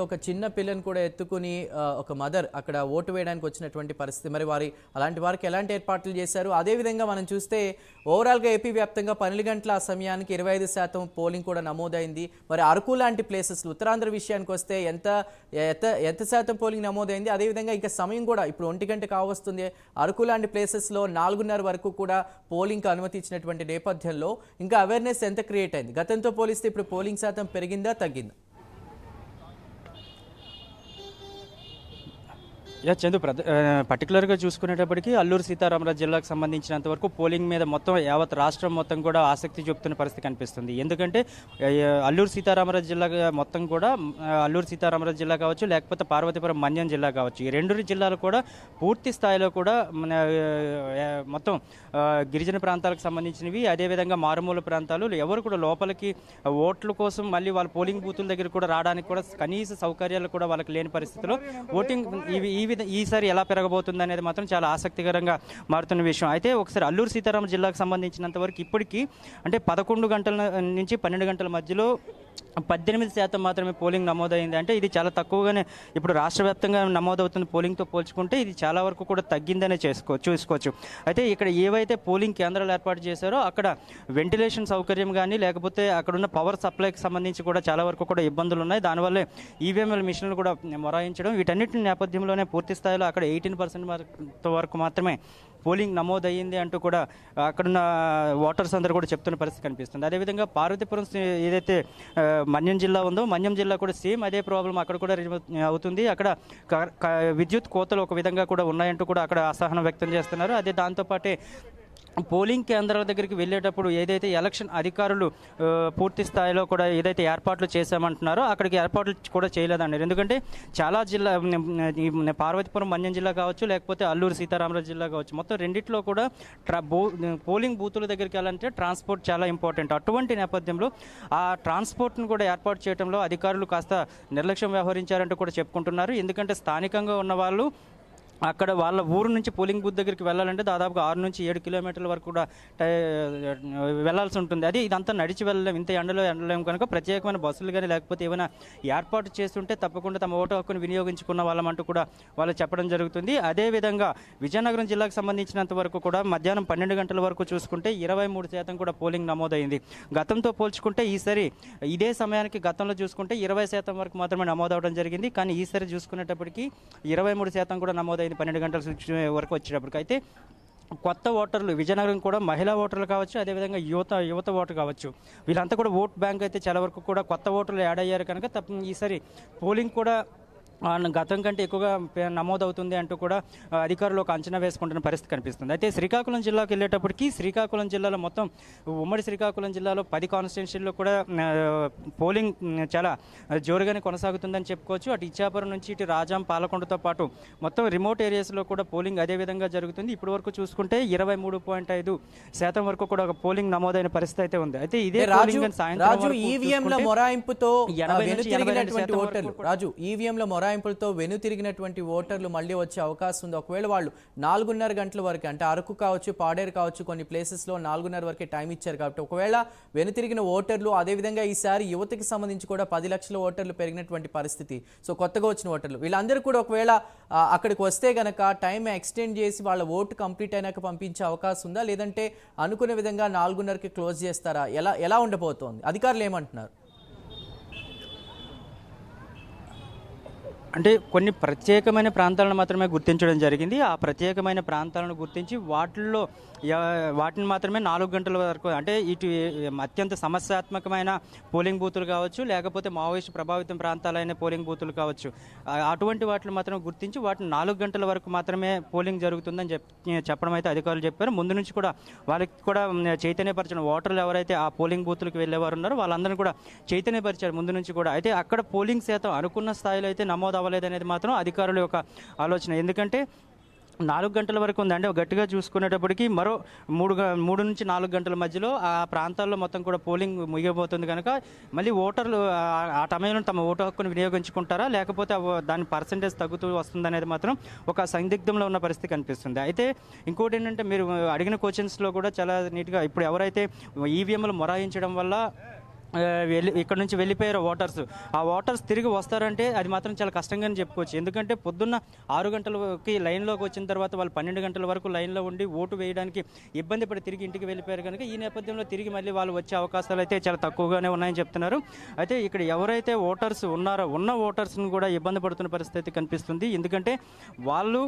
ఒక చిన్న పిల్లని కూడా ఎత్తుకుని ఒక మదర్ అక్కడ ఓటు వేయడానికి వచ్చినటువంటి పరిస్థితి. మరి అలాంటి వారికి ఎలాంటి ఏర్పాట్లు చేశారు? అదేవిధంగా మనం చూస్తే ఓవరాల్గా ఏపీ వ్యాప్తంగా 12 గంటల ఆ సమయానికి 25% పోలింగ్ కూడా నమోదైంది. మరి అరకు లాంటి ప్లేసెస్లో ఉత్తరాంధ్ర విషయానికి వస్తే ఎంత శాతం పోలింగ్ నమోదైంది? అదేవిధంగా ఇంకా సమయం కూడా ఇప్పుడు 1 గంట కావస్తుంది. అరకు లాంటి ప్లేసెస్లో 4:30 వరకు కూడా పోలింగ్కి అనుమతి ఇచ్చినటువంటి నేపథ్యంలో ఇంకా అవేర్నెస్ ఎంత క్రియేట్ అయింది? గతంతో పోలిస్తే ఇప్పుడు పోలింగ్ శాతం పెరిగిందా తగ్గిందా? చందు పర్టికులర్గా చూసుకునేటప్పటికీ అల్లూరు సీతారామరాజు జిల్లాకు సంబంధించినంత వరకు పోలింగ్ మీద మొత్తం యావత్ రాష్ట్రం మొత్తం కూడా ఆసక్తి చూపుతున్న పరిస్థితి కనిపిస్తుంది. ఎందుకంటే అల్లూరు సీతారామరాజు జిల్లా మొత్తం కూడా అల్లూరు సీతారామరాజు జిల్లా కావచ్చు, లేకపోతే పార్వతీపురం మన్యం జిల్లా కావచ్చు, ఈ రెండు జిల్లాలు కూడా పూర్తి స్థాయిలో కూడా మొత్తం గిరిజన ప్రాంతాలకు సంబంధించినవి, అదేవిధంగా మారుమూల ప్రాంతాలు ఎవరు కూడా లోపలికి ఓట్ల కోసం మళ్ళీ వాళ్ళ పోలింగ్ బూతుల దగ్గర కూడా రావడానికి కూడా కనీస సౌకర్యాలు కూడా వాళ్ళకి లేని పరిస్థితిలో ఓటింగ్ ఈసారి ఎలా పెరగబోతుంది అనేది మాత్రం చాలా ఆసక్తికరంగా మారుతున్న విషయం. అయితే ఒకసారి అల్లూరు సీతారామ జిల్లాకు సంబంధించినంత వరకు ఇప్పటికీ అంటే 11 గంటల నుంచి 12 గంటల మధ్యలో 18% మాత్రమే పోలింగ్ నమోదైంది. అంటే ఇది చాలా తక్కువగానే ఇప్పుడు రాష్ట్ర వ్యాప్తంగా నమోదవుతున్న పోలింగ్తో పోల్చుకుంటే ఇది చాలా వరకు కూడా తగ్గిందనే చూసుకోవచ్చు. అయితే ఇక్కడ ఏవైతే పోలింగ్ కేంద్రాలు ఏర్పాటు చేశారో అక్కడ వెంటిలేషన్ సౌకర్యం కానీ, లేకపోతే అక్కడున్న పవర్ సప్లైకి సంబంధించి కూడా చాలా వరకు కూడా ఇబ్బందులు ఉన్నాయి. దానివల్లే ఈవీఎంఎల్ మిషన్లు కూడా మొరాయించడం, వీటన్నిటి నేపథ్యంలోనే పూర్తి స్థాయిలో అక్కడ 18% వరకు మాత్రమే పోలింగ్ నమోదయ్యింది అంటూ కూడా అక్కడున్న ఓటర్స్ అందరూ కూడా చెప్తున్న పరిస్థితి కనిపిస్తుంది. అదేవిధంగా పార్వతీపురం ఏదైతే మన్యం జిల్లా ఉందో, మన్యం జిల్లా కూడా సేమ్ అదే ప్రాబ్లం అక్కడ కూడా అవుతుంది. అక్కడ విద్యుత్ కోతలు ఒక విధంగా కూడా ఉన్నాయంటూ కూడా అక్కడ అసహనం వ్యక్తం చేస్తున్నారు. అదే దాంతోపాటే పోలింగ్ కేంద్రాల దగ్గరికి వెళ్ళేటప్పుడు ఏదైతే ఎలక్షన్ అధికారులు పూర్తి స్థాయిలో కూడా ఏదైతే ఏర్పాట్లు చేశామంటున్నారో అక్కడికి ఏర్పాట్లు కూడా చేయలేదన్నారు. ఎందుకంటే చాలా జిల్లా పార్వతీపురం మన్యం జిల్లా కావచ్చు, లేకపోతే అల్లూరు సీతారామరాజు జిల్లా కావచ్చు, మొత్తం రెండిట్లో కూడా పోలింగ్ బూతుల దగ్గరికి వెళ్ళాలంటే ట్రాన్స్పోర్ట్ చాలా ఇంపార్టెంట్. అటువంటి నేపథ్యంలో ఆ ట్రాన్స్పోర్ట్ను కూడా ఏర్పాటు చేయడంలో అధికారులు కాస్త నిర్లక్ష్యం వ్యవహరించారంటూ కూడా చెప్పుకుంటున్నారు. ఎందుకంటే స్థానికంగా ఉన్న వాళ్ళు అక్కడ వాళ్ళ ఊరు నుంచి పోలింగ్ బూత్ దగ్గరికి వెళ్ళాలంటే దాదాపుగా 6 నుంచి 7 కిలోమీటర్ల వరకు కూడా వెళ్లాల్సి ఉంటుంది. అది ఇదంతా నడిచి వెళ్ళలేము, ఇంత ఎండలో వెళ్ళలేము. కనుక ప్రత్యేకమైన బస్సులు కానీ లేకపోతే ఏమైనా ఏర్పాటు చేస్తుంటే తప్పకుండా తమ ఓటు హక్కును వినియోగించుకున్న వాళ్ళమంటూ కూడా వాళ్ళు చెప్పడం జరుగుతుంది. అదేవిధంగా విజయనగరం జిల్లాకు సంబంధించినంత వరకు కూడా మధ్యాహ్నం 12 గంటల వరకు చూసుకుంటే 23% కూడా పోలింగ్ నమోదైంది. గతంతో పోల్చుకుంటే ఈసారి ఇదే సమయానికి గతంలో చూసుకుంటే 20% వరకు మాత్రమే నమోదవడం జరిగింది. కానీ ఈసారి చూసుకునేటప్పటికీ 23% కూడా నమోదైంది 12 గంటల వరకు వచ్చేటప్పటికి. అయితే కొత్త ఓటర్లు విజయనగరం కూడా మహిళా ఓటర్లు కావచ్చు, అదేవిధంగా యువత ఓటర్ కావచ్చు, వీళ్ళంతా కూడా ఓట్ బ్యాంక్ అయితే చాలా వరకు కూడా కొత్త ఓటర్లు యాడ్ అయ్యారు. కనుక ఈసారి పోలింగ్ కూడా గతం కంటే ఎక్కువగా నమోదవుతుంది అంటూ కూడా అధికారులు ఒక అంచనా వేసుకుంటున్న పరిస్థితి కనిపిస్తుంది. అయితే శ్రీకాకుళం జిల్లాకు వెళ్ళేటప్పటికీ శ్రీకాకుళం జిల్లాలో మొత్తం ఉమ్మడి శ్రీకాకుళం జిల్లాలో 10 కాన్స్టిట్యున్సీల్లో కూడా పోలింగ్ చాలా జోరుగానే కొనసాగుతుందని చెప్పుకోవచ్చు. అటు ఇచ్చాపురం నుంచి ఇటు రాజాం, పాలకొండతో పాటు మొత్తం రిమోట్ ఏరియాస్లో కూడా పోలింగ్ అదే విధంగా జరుగుతుంది. ఇప్పటి వరకు చూసుకుంటే 23.5% వరకు కూడా పోలింగ్ నమోదైన పరిస్థితి అయితే ఉంది. అయితే ఇదే మొరాయింపులతో వెనుతిరిగినటువంటి ఓటర్లు మళ్ళీ వచ్చే అవకాశం ఉంది. ఒకవేళ వాళ్ళు 4:30 గంటల వరకు, అంటే అరకు కావచ్చు, పాడేరు కావచ్చు, కొన్ని ప్లేసెస్లో 4:30 వరకే టైం ఇచ్చారు. కాబట్టి ఒకవేళ వెనుతిరిగిన ఓటర్లు, అదేవిధంగా ఈసారి యువతకి సంబంధించి కూడా 10 లక్షల ఓటర్లు పెరిగినటువంటి పరిస్థితి. సో కొత్తగా వచ్చిన ఓటర్లు వీళ్ళందరూ కూడా ఒకవేళ అక్కడికి వస్తే గనక టైం ఎక్స్టెండ్ చేసి వాళ్ళ ఓటు కంప్లీట్ అయినాక పంపించే అవకాశం ఉందా, లేదంటే అనుకునే విధంగా 4:30కి క్లోజ్ చేస్తారా? ఎలా ఉండబోతోంది? అధికారులు ఏమంటున్నారు? అంటే కొన్ని ప్రత్యేకమైన ప్రాంతాలను మాత్రమే గుర్తించడం జరిగింది. ఆ ప్రత్యేకమైన ప్రాంతాలను గుర్తించి వాటిని మాత్రమే 4 గంటల వరకు, అంటే ఇటు అత్యంత సమస్యాత్మకమైన పోలింగ్ బూతులు కావచ్చు, లేకపోతే మావోయిస్ట్ ప్రభావితం ప్రాంతాలైన పోలింగ్ బూతులు కావచ్చు, అటువంటి వాటిని మాత్రం గుర్తించి వాటిని 4 గంటల వరకు మాత్రమే పోలింగ్ జరుగుతుందని చెప్పడం అయితే అధికారులు చెప్పారు. ముందు నుంచి కూడా వాళ్ళకి కూడా చైతన్యపరచడం, ఓటర్లు ఎవరైతే ఆ పోలింగ్ బూతులకు వెళ్ళేవారు ఉన్నారో వాళ్ళందరినీ కూడా చైతన్యపరిచారు ముందు నుంచి కూడా. అయితే అక్కడ పోలింగ్ శాతం అనుకున్న స్థాయిలో అయితే నమోదు అవ్వలేదనేది మాత్రం అధికారుల యొక్క ఆలోచన. ఎందుకంటే 4 గంటల వరకు ఉంది. అంటే గట్టిగా చూసుకునేటప్పటికి మరో 3 నుంచి 4 గంటల మధ్యలో ఆ ప్రాంతాల్లో మొత్తం కూడా పోలింగ్ ముగియబోతుంది. కనుక మళ్ళీ ఓటర్లు ఆ సమయంలో తమ ఓటు హక్కును వినియోగించుకుంటారా, లేకపోతే దాని పర్సంటేజ్ తగ్గుతూ వస్తుందనేది మాత్రం ఒక సందిగ్ధంలో ఉన్న పరిస్థితి కనిపిస్తుంది. అయితే ఇంకోటి ఏంటంటే మీరు అడిగిన క్వశ్చన్స్లో కూడా చాలా నీట్గా ఇప్పుడు ఎవరైతే ఈవీఎంలు మొరాయించడం వల్ల ఇక్కడ నుంచి వెళ్ళిపోయారు ఓటర్స్. ఆ ఓటర్స్ తిరిగి వస్తారంటే అది మాత్రం చాలా కష్టంగానే చెప్పుకోవచ్చు. ఎందుకంటే పొద్దున్న 6 గంటలకి లైన్లోకి వచ్చిన తర్వాత వాళ్ళు 12 గంటల వరకు లైన్లో ఉండి ఓటు వేయడానికి ఇబ్బంది పడి తిరిగి ఇంటికి వెళ్ళిపోయారు కనుక ఈ నేపథ్యంలో తిరిగి మళ్ళీ వాళ్ళు వచ్చే అవకాశాలు అయితే చాలా తక్కువగానే ఉన్నాయని చెప్తున్నారు. అయితే ఇక్కడ ఎవరైతే ఓటర్స్ ఉన్నారో ఉన్న ఓటర్స్ని కూడా ఇబ్బంది పడుతున్న పరిస్థితి కనిపిస్తుంది. ఎందుకంటే వాళ్ళు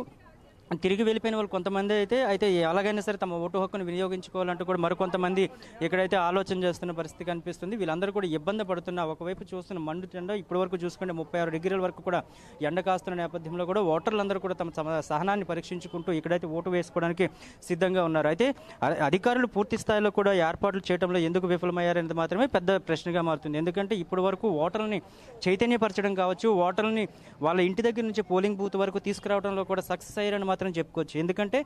తిరిగి వెళ్ళిపోయిన వాళ్ళు కొంతమంది అయితే ఎలాగైనా సరే తమ ఓటు హక్కును వినియోగించుకోవాలంటూ కూడా మరికొంతమంది ఇక్కడైతే ఆలోచన చేస్తున్న పరిస్థితి కనిపిస్తుంది. వీళ్ళందరూ కూడా ఇబ్బంది పడుతున్న ఒకవైపు చూస్తున్న మండుటెండ ఇప్పటి వరకు చూసుకుంటే 36 డిగ్రీల వరకు కూడా ఎండ కాస్తున్న నేపథ్యంలో కూడా ఓటర్లందరూ కూడా తమ సహనాన్ని పరీక్షించుకుంటూ ఇక్కడైతే ఓటు వేసుకోవడానికి సిద్ధంగా ఉన్నారు. అయితే అధికారులు పూర్తి స్థాయిలో కూడా ఏర్పాట్లు చేయడంలో ఎందుకు విఫలమయ్యారనేది మాత్రమే పెద్ద ప్రశ్నగా మారుతుంది. ఎందుకంటే ఇప్పటి వరకు ఓటర్లని చైతన్యపరచడం కావచ్చు, ఓటర్లని వాళ్ళ ఇంటి దగ్గర నుంచి పోలింగ్ బూత్ వరకు తీసుకురావడంలో కూడా సక్సెస్ అయ్యారని మాత్రం చెప్పుకోవచ్చు. ఎందుకంటే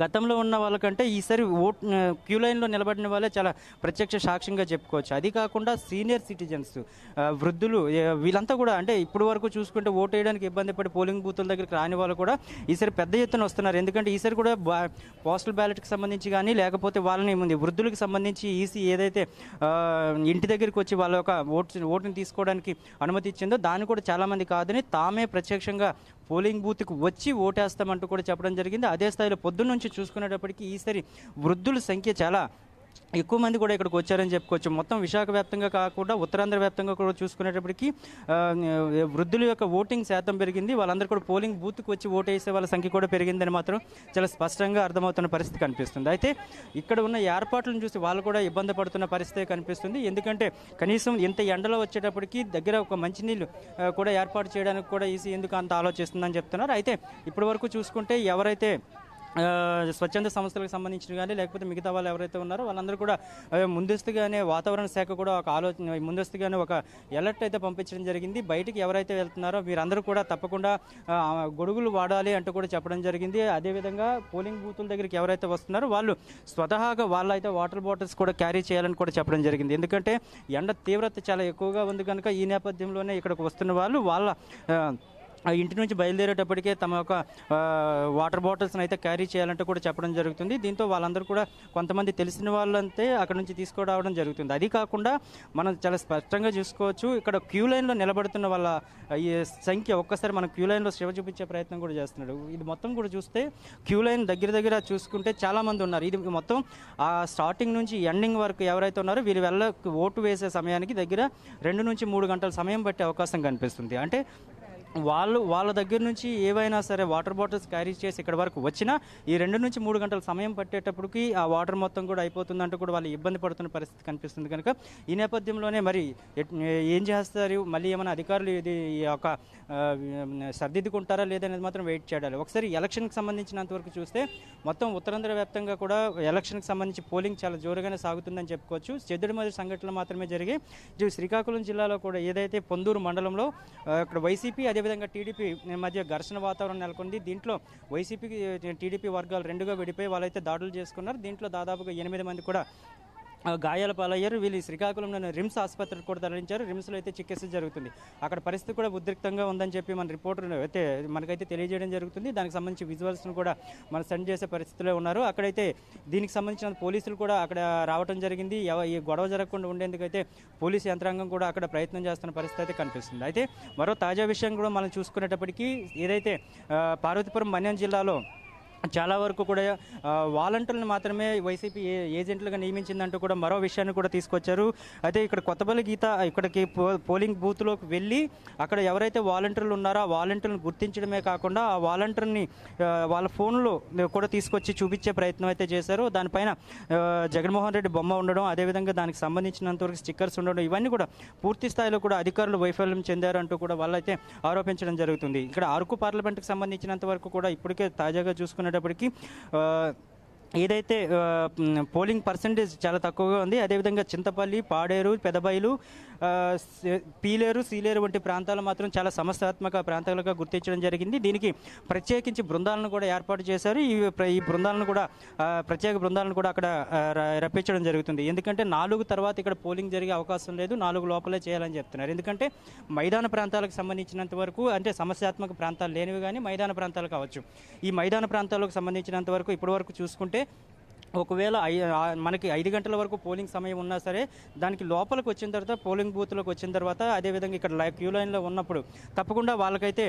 గతంలో ఉన్న వాళ్ళకంటే ఈసారి క్యూ లైన్లో నిలబడిన వాళ్ళే చాలా ప్రత్యక్ష సాక్ష్యంగా చెప్పుకోవచ్చు. అది కాకుండా సీనియర్ సిటిజన్స్, వృద్ధులు, వీళ్ళంతా కూడా అంటే ఇప్పుడు వరకు చూసుకుంటే ఓటు వేయడానికి ఇబ్బంది పడి పోలింగ్ బూతుల దగ్గరికి రాని వాళ్ళు కూడా ఈసారి పెద్ద ఎత్తున వస్తున్నారు. ఎందుకంటే ఈసారి కూడా పోస్టల్ బ్యాలెట్కి సంబంధించి కానీ లేకపోతే వాళ్ళని ముందు వృద్ధులకు సంబంధించి ఈసీ ఏదైతే ఇంటి దగ్గరికి వచ్చి వాళ్ళ యొక్క ఓటుని తీసుకోవడానికి అనుమతి ఇచ్చిందో దాన్ని కూడా చాలామంది కాదని తామే ప్రత్యక్షంగా పోలింగ్ బూత్కి వచ్చి ఓటేస్తామంటూ కూడా చెప్పడం జరిగింది. అదే స్థాయిలో పొద్దున్న నుంచి చూసుకునేటప్పటికీ ఈసారి వృద్ధుల సంఖ్య చాలా ఎక్కువ మంది కూడా ఇక్కడికి వచ్చారని చెప్పుకోవచ్చు. మొత్తం విశాఖ వ్యాప్తంగా కాకుండా ఉత్తరాంధ్ర వ్యాప్తంగా కూడా చూసుకునేటప్పటికీ వృద్ధుల యొక్క ఓటింగ్ శాతం పెరిగింది. వాళ్ళందరూ కూడా పోలింగ్ బూత్కి వచ్చి ఓటు వేసే వాళ్ళ సంఖ్య కూడా పెరిగిందని మాత్రం చాలా స్పష్టంగా అర్థమవుతున్న పరిస్థితి కనిపిస్తుంది. అయితే ఇక్కడ ఉన్న ఏర్పాట్లను చూసి వాళ్ళు కూడా ఇబ్బంది పడుతున్న పరిస్థితి కనిపిస్తుంది. ఎందుకంటే కనీసం ఇంత ఎండలో వచ్చేటప్పటికి దగ్గర ఒక మంచినీళ్ళు కూడా ఏర్పాటు చేయడానికి కూడా ఈసీ ఎందుకు అంత ఆలోచిస్తుందని చెప్తున్నారు. అయితే ఇప్పటి వరకు చూసుకుంటే ఎవరైతే స్వచ్ఛంద సంస్థలకు సంబంధించిన కానీ లేకపోతే మిగతా వాళ్ళు ఎవరైతే ఉన్నారో వాళ్ళందరూ కూడా ముందస్తుగానే వాతావరణ శాఖ కూడా ఒక ఆలోచన ముందస్తుగానే ఒక అలర్ట్ అయితే పంపించడం జరిగింది. బయటికి ఎవరైతే వెళ్తున్నారో మీరందరూ కూడా తప్పకుండా గొడుగులు వాడాలి అంటూ కూడా చెప్పడం జరిగింది. అదేవిధంగా పోలింగ్ బూతుల దగ్గరికి ఎవరైతే వస్తున్నారో వాళ్ళు స్వతహాగా వాళ్ళైతే వాటర్ బాటిల్స్ కూడా క్యారీ చేయాలని కూడా చెప్పడం జరిగింది. ఎందుకంటే ఎండ తీవ్రత చాలా ఎక్కువగా ఉంది కనుక ఈ నేపథ్యంలోనే ఇక్కడికి వస్తున్న వాళ్ళు వాళ్ళ ఇంటి నుంచి బయలుదేరేటప్పటికే తమ యొక్క వాటర్ బాటిల్స్ని అయితే క్యారీ చేయాలంటే కూడా చెప్పడం జరుగుతుంది. దీంతో వాళ్ళందరూ కూడా కొంతమంది తెలిసిన వాళ్ళంతే అక్కడ నుంచి తీసుకురావడం జరుగుతుంది. అది కాకుండా మనం చాలా స్పష్టంగా చూసుకోవచ్చు ఇక్కడ క్యూ లైన్లో నిలబడుతున్న వాళ్ళ ఈ సంఖ్య ఒక్కసారి మనం క్యూ లైన్లో శివ చూపించే ప్రయత్నం కూడా చేస్తున్నాడు. ఇది మొత్తం కూడా చూస్తే క్యూ లైన్ దగ్గర చూసుకుంటే చాలామంది ఉన్నారు. ఇది మొత్తం ఆ స్టార్టింగ్ నుంచి ఎండింగ్ వరకు ఎవరైతే ఉన్నారో వీళ్ళు ఓటు వేసే సమయానికి దగ్గర 2 నుంచి 3 గంటల సమయం పట్టే అవకాశం కనిపిస్తుంది. అంటే వాళ్ళ దగ్గర నుంచి ఏవైనా సరే వాటర్ బాటిల్స్ క్యారీ చేసి ఇక్కడ వరకు వచ్చినా ఈ 2 నుంచి 3 గంటల సమయం పట్టేటప్పటికి ఆ వాటర్ మొత్తం కూడా అయిపోతుందంటూ కూడా వాళ్ళు ఇబ్బంది పడుతున్న పరిస్థితి కనిపిస్తుంది. కనుక ఈ నేపథ్యంలోనే మరి ఏం చేస్తారు, మళ్ళీ ఏమైనా అధికారులు ఇది ఒక సర్దిద్దుకుంటారా లేదనేది మాత్రం వెయిట్ చేయాలి. ఒకసారి ఎలక్షన్కి సంబంధించినంత వరకు చూస్తే మొత్తం ఉత్తరాంధ్ర వ్యాప్తంగా కూడా ఎలక్షన్కి సంబంధించి పోలింగ్ చాలా జోరుగానే సాగుతుందని చెప్పుకోవచ్చు. చెదురుమదురు సంఘటనలు మాత్రమే జరిగాయి. శ్రీకాకుళం జిల్లాలో కూడా ఏదైతే పొందూరు మండలంలో ఇక్కడ వైసీపీ అదేవిధంగా టీడీపీ మధ్య ఘర్షణ వాతావరణం నెలకొంది. దీంట్లో వైసీపీకి టీడీపీ వర్గాలు 2గా విడిపోయి వాళ్ళైతే దాడులు చేసుకున్నారు. దీంట్లో దాదాపుగా 8 మంది కూడా గాయాల పాలయ్యారు. వీళ్ళు శ్రీకాకుళంలోని రిమ్స్ ఆసుపత్రికి కూడా తరలించారు. రిమ్స్లో అయితే చికిత్స జరుగుతుంది. అక్కడ పరిస్థితి కూడా ఉద్రిక్తంగా ఉందని చెప్పి మన రిపోర్టర్ అయితే మనకైతే తెలియజేయడం జరుగుతుంది. దానికి సంబంధించి విజువల్స్ను కూడా మనం సెండ్ చేసే పరిస్థితిలో ఉన్నారు. అక్కడైతే దీనికి సంబంధించిన పోలీసులు కూడా అక్కడ రావడం జరిగింది. ఈ గొడవ జరగకుండా ఉండేందుకైతే పోలీసు యంత్రాంగం కూడా అక్కడ ప్రయత్నం చేస్తున్న పరిస్థితి అయితే కనిపిస్తుంది. అయితే మరో తాజా విషయం కూడా మనం చూసుకునేటప్పటికీ ఏదైతే పార్వతీపురం మన్యం జిల్లాలో చాలా వరకు కూడా వాలంటీర్లను మాత్రమే వైసీపీ ఏజెంట్లుగా నియమించిందంటూ కూడా మరో విషయాన్ని కూడా తీసుకొచ్చారు. అయితే ఇక్కడ కొత్తపల్లి గీత ఇక్కడికి పోలింగ్ బూత్లోకి వెళ్ళి అక్కడ ఎవరైతే వాలంటీర్లు ఉన్నారో ఆ వాలంటీర్లను గుర్తించడమే కాకుండా ఆ వాలంటీర్ని వాళ్ళ ఫోన్లో కూడా తీసుకొచ్చి చూపించే ప్రయత్నం అయితే చేశారు. దానిపైన జగన్మోహన్ రెడ్డి బొమ్మ ఉండడం, అదేవిధంగా దానికి సంబంధించినంతవరకు స్టిక్కర్స్ ఉండడం, ఇవన్నీ కూడా పూర్తి స్థాయిలో కూడా అధికారులు వైఫల్యం చెందారంటూ కూడా వాళ్ళైతే ఆరోపించడం జరుగుతుంది. ఇక్కడ అరకు పార్లమెంట్కి సంబంధించినంత వరకు కూడా ఇప్పటికే తాజాగా చూసుకునేటప్పటికీ ఏదైతే పోలింగ్ పర్సంటేజ్ చాలా తక్కువగా ఉంది. అదేవిధంగా చింతపల్లి, పాడేరు, పెదబైలు, పీలేరు, సీలేరు వంటి ప్రాంతాలు మాత్రం చాలా సమస్యాత్మక ప్రాంతాలుగా గుర్తించడం జరిగింది. దీనికి ప్రత్యేకించి బృందాలను కూడా ఏర్పాటు చేశారు. ఈ బృందాలను కూడా ప్రత్యేక బృందాలను కూడా అక్కడ రప్పించడం జరుగుతుంది. ఎందుకంటే 4 తర్వాత ఇక్కడ పోలింగ్ జరిగే అవకాశం లేదు, 4 లోపలే చేయాలని చెప్తున్నారు. ఎందుకంటే మైదాన ప్రాంతాలకు సంబంధించినంత వరకు అంటే సమస్యాత్మక ప్రాంతాలు లేనివి కానీ మైదాన ప్రాంతాలు కావచ్చు. ఈ మైదాన ప్రాంతాలకు సంబంధించినంత వరకు ఇప్పటి వరకు చూసుకుంటే ఒకవేళ మనకి 5 గంటల వరకు పోలింగ్ సమయం ఉన్నా సరే దానికి లోపలికి వచ్చిన తర్వాత పోలింగ్ బూత్లోకి వచ్చిన తర్వాత అదేవిధంగా ఇక్కడ క్యూ లైన్లో ఉన్నప్పుడు తప్పకుండా వాళ్ళకైతే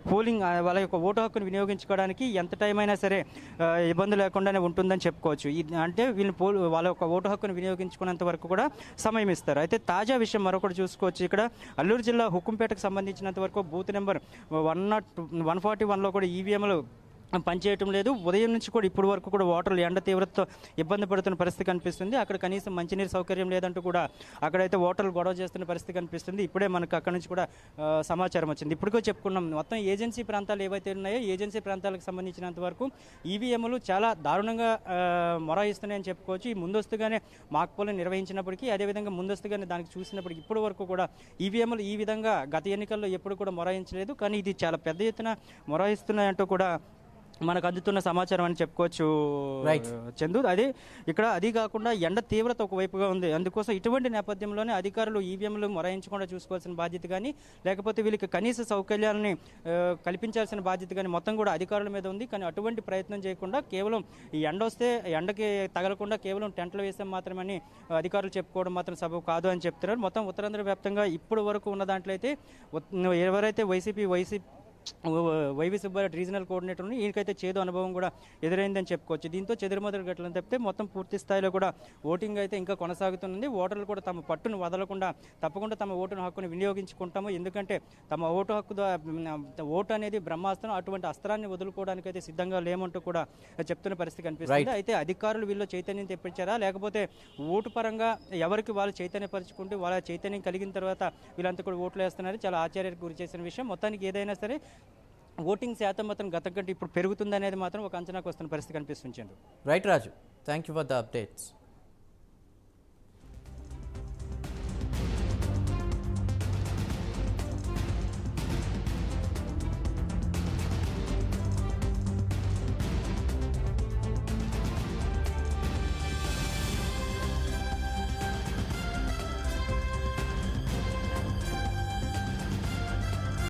పోలింగ్ వాళ్ళ యొక్క ఓటు హక్కును వినియోగించుకోవడానికి ఎంత టైం అయినా సరే ఇబ్బంది లేకుండానే ఉంటుందని చెప్పుకోవచ్చు. అంటే వీళ్ళు వాళ్ళ యొక్క ఓటు హక్కును వినియోగించుకునేంత వరకు కూడా సమయం ఇస్తారు. అయితే తాజా విషయం మరొకటి చూసుకోవచ్చు. ఇక్కడ అల్లూరు జిల్లా హుకుంపేటకు సంబంధించినంత వరకు బూత్ నెంబర్ 141లో కూడా ఈవీఎంలు పనిచేయటం లేదు. ఉదయం నుంచి కూడా ఇప్పటి వరకు కూడా ఓటర్లు ఎండ తీవ్రతతో ఇబ్బంది పడుతున్న పరిస్థితి కనిపిస్తుంది. అక్కడ కనీసం మంచినీరు సౌకర్యం లేదంటూ కూడా అక్కడైతే ఓటర్లు గొడవ చేస్తున్న పరిస్థితి కనిపిస్తుంది. ఇప్పుడే మనకు అక్కడ నుంచి కూడా సమాచారం వచ్చింది. ఇప్పటికో చెప్పుకున్నాం, మొత్తం ఏజెన్సీ ప్రాంతాలు ఏవైతే ఉన్నాయో ఏజెన్సీ ప్రాంతాలకు సంబంధించినంత వరకు ఈవీఎంలు చాలా దారుణంగా మొరాయిస్తున్నాయని చెప్పుకోవచ్చు. ఈ ముందస్తుగానే మాక్ పోలింగ్ నిర్వహించినప్పటికీ అదేవిధంగా ముందస్తుగానే దానికి చూసినప్పటికీ ఇప్పటి వరకు కూడా ఈవీఎంలు ఈ విధంగా గత ఎన్నికల్లో ఎప్పుడు కూడా మొరాయించలేదు. కానీ ఇది చాలా పెద్ద ఎత్తున మొరాయిస్తున్నాయంటూ కూడా మనకు అందుతున్న సమాచారం అని చెప్పుకోవచ్చు చందు. అది కాకుండా ఎండ తీవ్రత ఒకవైపుగా ఉంది. అందుకోసం ఇటువంటి నేపథ్యంలోనే అధికారులు ఈవీఎంలు మొరాయించకుండా చూసుకోవాల్సిన బాధ్యత కానీ లేకపోతే వీళ్ళకి కనీస సౌకర్యాలని కల్పించాల్సిన బాధ్యత కానీ మొత్తం కూడా అధికారుల మీద ఉంది. కానీ అటువంటి ప్రయత్నం చేయకుండా కేవలం ఈ ఎండ వస్తే ఎండకి తగలకుండా కేవలం టెంట్లు వేసాం మాత్రమని అధికారులు చెప్పుకోవడం మాత్రం సబబు కాదు అని చెప్తున్నారు. మొత్తం ఉత్తరాంధ్ర వ్యాప్తంగా ఇప్పుడు వరకు ఉన్న దాంట్లో అయితే ఎవరైతే వైవి సుబ్బారెడ్డి రీజనల్ కోఆర్డినేటర్ ఈయనకైతే చేదు అనుభవం కూడా ఎదురైందని చెప్పుకోవచ్చు. దీంతో చెదురుమదురు గట్లని తప్పితే మొత్తం పూర్తి స్థాయిలో కూడా ఓటింగ్ అయితే ఇంకా కొనసాగుతుంది. ఓటర్లు కూడా తమ పట్టును వదలకుండా తప్పకుండా తమ ఓటు హక్కును వినియోగించుకుంటాము. ఎందుకంటే తమ ఓటు అనేది బ్రహ్మాస్త్రం, అటువంటి అస్త్రాన్ని వదులుకోవడానికి అయితే సిద్ధంగా లేమంటూ కూడా చెప్తున్న పరిస్థితి కనిపిస్తుంది. అయితే అధికారులు వీళ్ళు చైతన్యం తెప్పించారా లేకపోతే ఓటు పరంగా ఎవరికి వాళ్ళు చైతన్యపరుచుకుంటూ వాళ్ళ చైతన్యం కలిగిన తర్వాత వీళ్ళంతా కూడా ఓట్లు వేస్తున్నారు. చాలా ఆశ్చర్యానికి గురి చేసిన విషయం. మొత్తానికి ఏదైనా సరే ఓటింగ్ శాతం మాత్రం గతం కంటే ఇప్పుడు పెరుగుతుంది అనేది మాత్రం ఒక అంచనాకు వస్తున్న పరిస్థితి కనిపిస్తుంది. Right Raju, thank you for the updates.